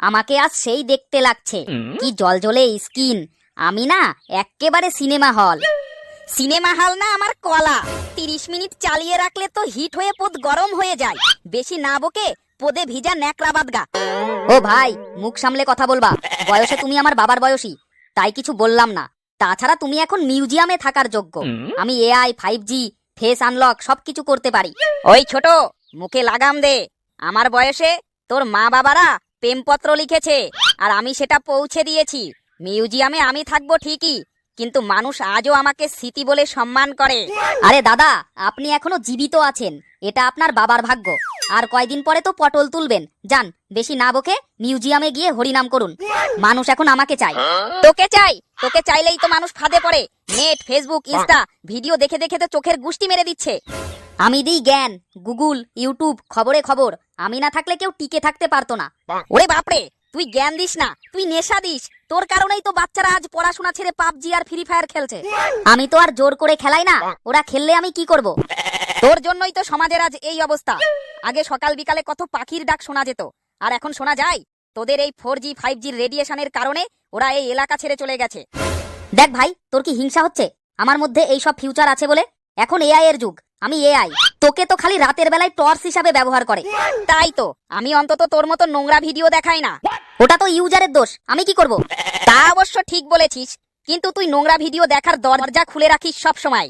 আমাকে আজ সেই দেখতে লাগছে, কি জলজলে স্কিন। আমি না এক্কেবারে সিনেমা হল। সিনেমা হল না আমার কলা। 30 মিনিট চালিয়ে রাখলে তো হিট হয়ে পোদ গরম হয়ে যায়। বেশি না বকে পোদে ভিজা ন্যাকড়া বাদগা। ও ভাই, মুখ সামলে কথা বলবা। বয়সে তুমি আমার বাবার বয়সী, তাই কিছু বললাম না। তাছাড়া তুমি এখন মিউজিয়ামে থাকার যোগ্য। আমি এআই, 5G, ফেস আনলক সবকিছু করতে পারি। ওই ছোট, মুখে লাগাম দে। আমার বয়সে তোর মা বাবারা প্রেমপত্র লিখেছে, আর আমি সেটা পৌঁছে দিয়েছি। মিউজিয়ামে আমি থাকবো ঠিকই, কিন্তু মানুষ আজও আমাকে স্মৃতি বলে সম্মান করে। আরে দাদা, আপনি এখনো জীবিত আছেন, এটা আপনার বাবার ভাগ্য। আর কয়দিন পরে তো পটল তুলবেন। যান, বেশি না বকে মিউজিয়ামে গিয়ে হরিনাম করুন। মানুষ এখন আমাকে চাই। তোকে চাই? তোকে চাইলেই তো মানুষ ফাঁদে পড়ে। নেট, ফেসবুক, ইনস্টা ভিডিও দেখে দেখে তো চোখের গুষ্টি মেরে দিচ্ছে। আমি দিই জ্ঞান, গুগল, ইউটিউব, খবরে খবর। আমি না থাকলে কেউ টিকে থাকতে পারতো না। ওরে বাপরে, তুই জ্ঞান দিস না, তুই নেশা দিস। তোর কারণেই তো বাচ্চারা আজ পড়াশোনা ছেড়ে পাবজি আর ফ্রি ফায়ার খেলছে। আমি তো আর জোর করে খেলাই না, ওরা খেললে আমি কি করব? তোর জন্যই তো সমাজের আজ এই অবস্থা। আগে সকাল বিকালে কত পাখির ডাক শোনা যেত, আর এখন শোনা যায়? তোদের এই 4G 5G রেডিয়েশনের কারণে ওরা এই এলাকা ছেড়ে চলে গেছে। দেখ ভাই, তোর কি হিংসা হচ্ছে আমার মধ্যে এই সব ফিউচার আছে বলে? এখন এআই এর যুগ, আমি এআই। তোকে তো খালি রাতের বেলায় টর্চ হিসাবে ব্যবহার করে। তাই তো, আমি অন্তত তোর মতো নোংরা ভিডিও দেখাই না। ওটা তো ইউজারের দোষ, আমি কি করব? তা অবশ্য ঠিক বলেছিস, কিন্তু তুই নোংরা ভিডিও দেখার দরজা খুলে রাখিস সব সময়।